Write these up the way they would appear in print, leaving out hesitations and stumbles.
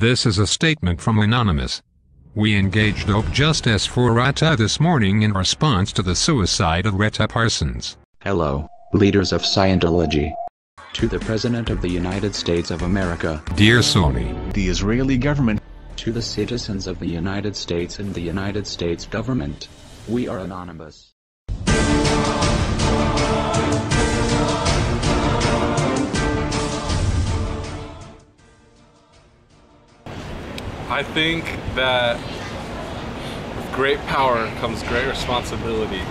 This is a statement from Anonymous. We engaged Dope Justice for Retta this morning in response to the suicide of Retta Parsons. Hello, leaders of Scientology. To the President of the United States of America. Dear Sony. The Israeli government. To the citizens of the United States and the United States government. We are anonymous. I think that with great power comes great responsibility.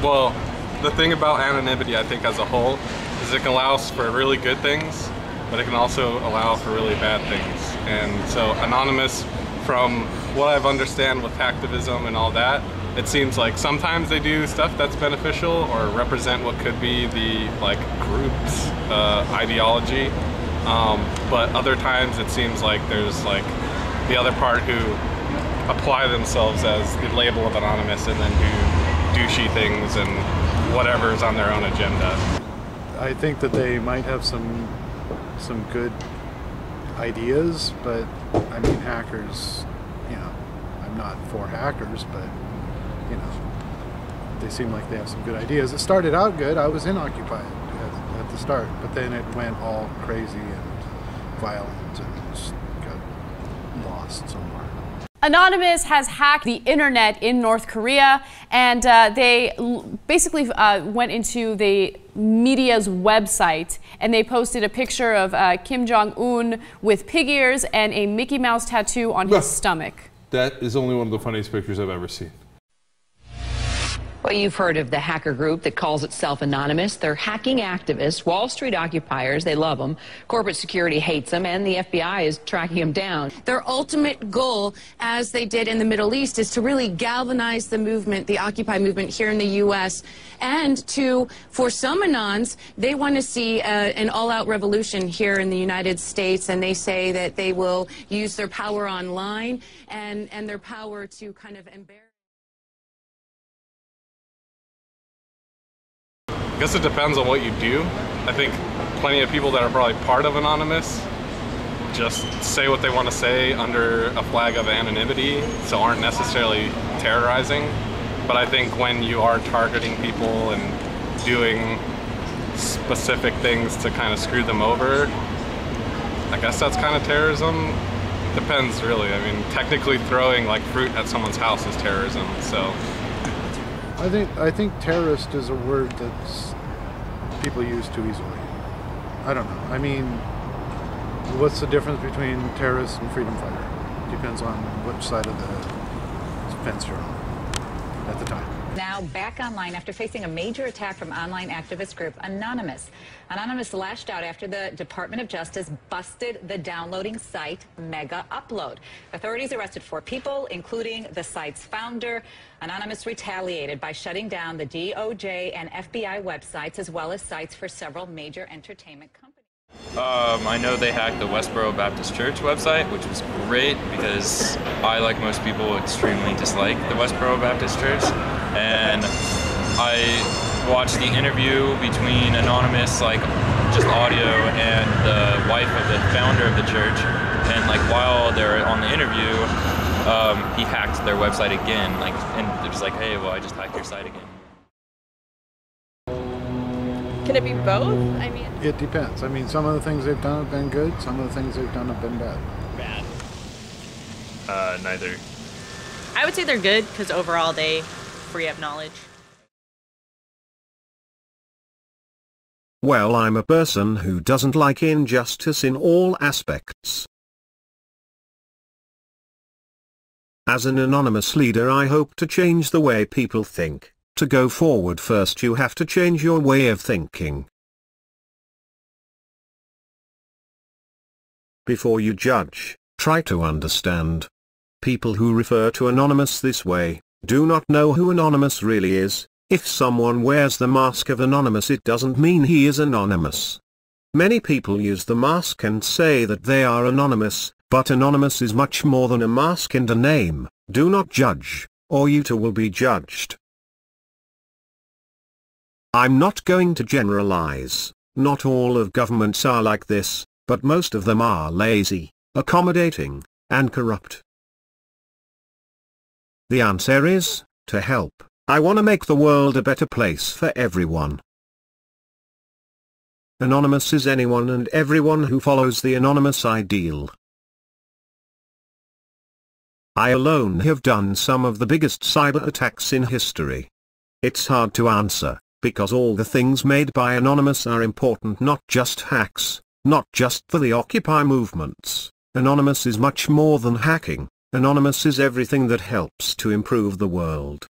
Well, the thing about anonymity, I think, as a whole, is it can allow for really good things, but it can also allow for really bad things. And so Anonymous, from what I've understand with hacktivism and all that, it seems like sometimes they do stuff that's beneficial or represent what could be the group's ideology. But other times it seems like there's the other part who apply themselves as the label of Anonymous and then do douchey things and whatever's on their own agenda. I think that they might have some good ideas, but I mean, hackers, I'm not for hackers, but they seem like they have some good ideas. It started out good. I was in Occupy at the start, but then it went all crazy and violent and just got lost somewhere. Anonymous has hacked the internet in North Korea, and they basically went into the media's website, and they posted a picture of Kim Jong-un with pig ears and a Mickey Mouse tattoo on his stomach. That is only one of the funniest pictures I've ever seen. Well, you've heard of the hacker group that calls itself Anonymous. They're hacking activists, Wall Street occupiers. They love them. Corporate security hates them, and the FBI is tracking them down. Their ultimate goal, as they did in the Middle East, is to really galvanize the movement, the Occupy movement here in the U.S., and for some Anons, they want to see an all-out revolution here in the United States, and they say that they will use their power online and their power to kind of embarrass. I guess it depends on what you do. I think plenty of people that are probably part of Anonymous just say what they want to say under a flag of anonymity, so aren't necessarily terrorizing. But I think when you are targeting people and doing specific things to kind of screw them over, I guess that's kind of terrorism. Depends, really. I mean, technically throwing fruit at someone's house is terrorism, so. I think terrorist is a word that people use too easily. I don't know. I mean, what's the difference between terrorist and freedom fighter? Depends on which side of the fence you're on at the time. Now back online after facing a major attack from online activist group Anonymous. Anonymous lashed out after the Department of Justice busted the downloading site Mega Upload. Authorities arrested 4 people, including the site's founder. Anonymous retaliated by shutting down the DOJ and FBI websites, as well as sites for several major entertainment companies. I know they hacked the Westboro Baptist Church website, which was great because I, like most people, extremely dislike the Westboro Baptist Church. And I watched the interview between Anonymous, just audio, and the wife of the founder of the church. And while they're on the interview, he hacked their website again. And they're just like, hey, well, I just hacked your site again. Can it be both? I mean, it depends. I mean, some of the things they've done have been good. Some of the things they've done have been bad. Bad. Neither. I would say they're good because overall they free up knowledge. Well, I'm a person who doesn't like injustice in all aspects. As an anonymous leader, I hope to change the way people think. To go forward, first you have to change your way of thinking. Before you judge, try to understand. People who refer to Anonymous this way, do not know who Anonymous really is. If someone wears the mask of Anonymous, it doesn't mean he is anonymous. Many people use the mask and say that they are anonymous, but Anonymous is much more than a mask and a name. Do not judge, or you too will be judged. I'm not going to generalize. Not all of governments are like this, but most of them are lazy. accommodating, and corrupt? The answer is, to help. I want to make the world a better place for everyone. Anonymous is anyone and everyone who follows the anonymous ideal. I alone have done some of the biggest cyber attacks in history. It's hard to answer, because all the things made by Anonymous are important, not just hacks, not just for the Occupy movements. Anonymous is much more than hacking. Anonymous is everything that helps to improve the world.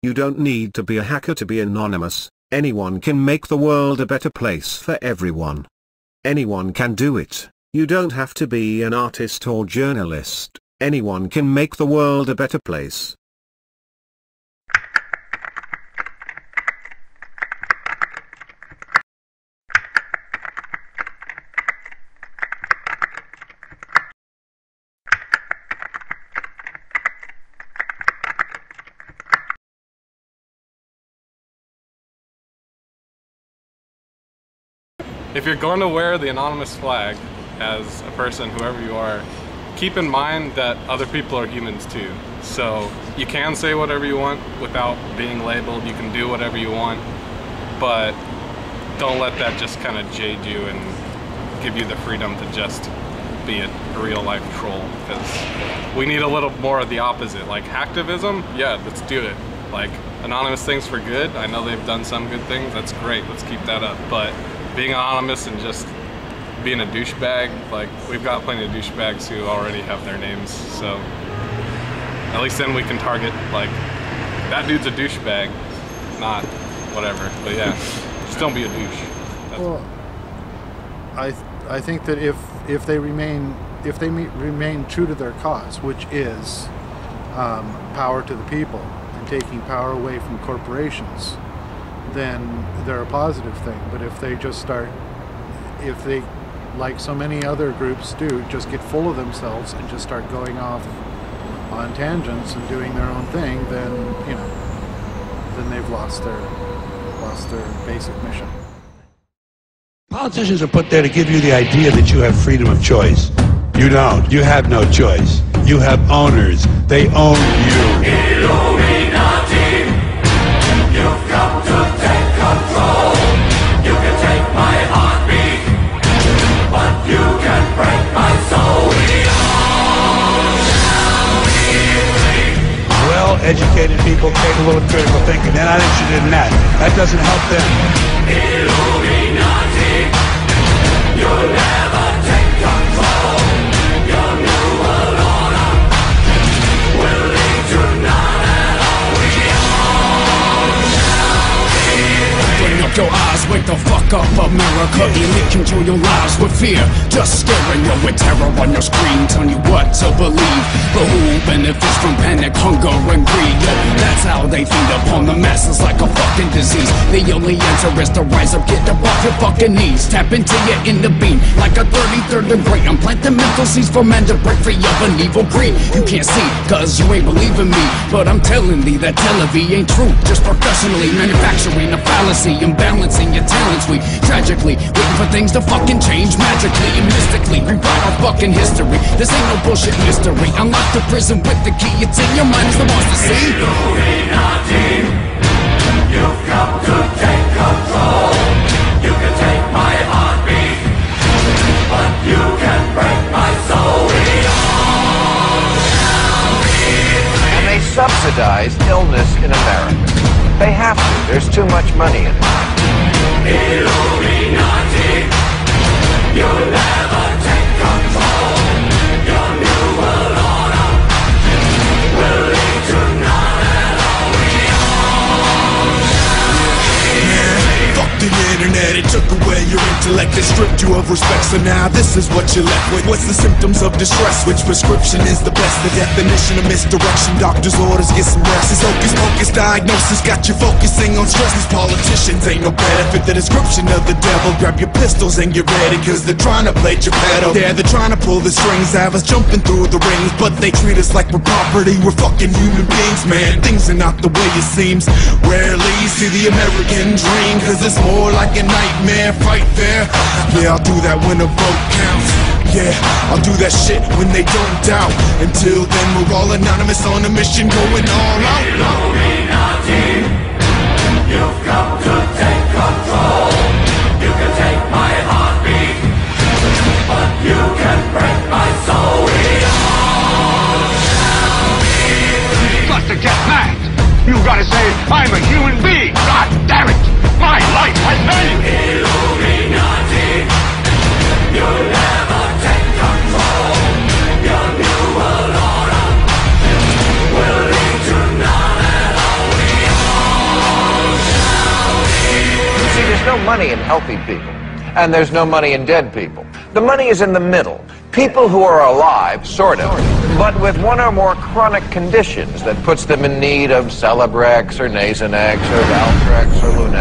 You don't need to be a hacker to be anonymous. Anyone can make the world a better place for everyone. Anyone can do it. You don't have to be an artist or journalist. Anyone can make the world a better place. If you're going to wear the anonymous flag as a person, whoever you are, keep in mind that other people are humans too. So you can say whatever you want without being labeled. You can do whatever you want, but don't let that just kind of jade you and give you the freedom to just be a real life troll, because we need a little more of the opposite. Like hacktivism, yeah, let's do it. Like anonymous things for good, I know they've done some good things, that's great, let's keep that up. But being anonymous and just being a douchebag, like we've got plenty of douchebags who already have their names, so at least then we can target like that dude's a douchebag, not whatever. But yeah, just don't be a douche. Well, I think that if they remain true to their cause, which is power to the people and taking power away from corporations, then they're a positive thing. But if they just start, if they, like so many other groups do, just get full of themselves and just start going off on tangents and doing their own thing, then, you know, then they've lost their basic mission. Politicians are put there to give you the idea that you have freedom of choice. You don't. You have no choice. You have owners. They own you. Illuminati, you've come to take control. You can take my heartbeat, but you can break my soul. Well-educated people capable of critical thinking, they're not interested in that. That doesn't help them. Illuminati, you'll never take control. Your new world order will lead to none at all. We all shall be free. Bring up your eyes, wake the fuck up, America. Elite control your lives with fear, just scaring you with terror on your screen, telling you what to believe. But who benefits from panic, hunger, and greed? Yo, that's how they feed upon the masses like a fucking disease. The only answer is to rise up, get up off your fucking knees. Tap into your inner being like a 33rd degree. I'm planting mental seeds for man to break free of an evil greed. You can't see, cause you ain't believing me, but I'm telling thee that television ain't true. Just professionally manufacturing a fallacy, imbalancing your talents. We tragically waiting for things to fucking change magically and mystically rewrite our fucking history. This ain't no bullshit mystery. Unlock the prison with the key. It's in your mind, it's the ones to see. Illuminati, you've come to take control. You can take my heartbeat, but you can break my soul. We all shall be free. And they subsidize illness in America. They have to. There's too much money in it. Illuminati, you'll never take control. Your new world order will lead to none at all. We all shall be free. Fuck the internet, it took away your intellect and stripped you of respect. So now this is what you're left with. What's the symptoms of distress? Which prescription is the best? The definition of misdirection. Doctor's orders, get some rest. This hocus pocus diagnosis got you focusing on stress. These politicians ain't no better. Fit the description of the devil. Grab your pistols and get ready, cause they're trying to play Geppetto. Yeah, they're trying to pull the strings, have us jumping through the rings, but they treat us like we're property. We're fucking human beings, man. Things are not the way it seems. Rarely to the American dream, cause it's more like a nightmare. Fight fair, yeah, I'll do that when a vote counts. Yeah, I'll do that shit when they don't doubt. Until then, we're all anonymous on a mission, going all out. Illuminati, you've come to take control. You can take my heartbeat, but you can break my soul. We all shall be free. Got to get mad. You gotta say, I'm a human being. God damn it! My life has value. Illuminati, you'll never take control. Your new world order will lead to none at all. We all shall be free. You see, there's no money in healthy people, and there's no money in dead people. The money is in the middle. People who are alive, sort of, but with one or more chronic conditions that puts them in need of Celebrex or Nasonex or Valtrex or Lunax.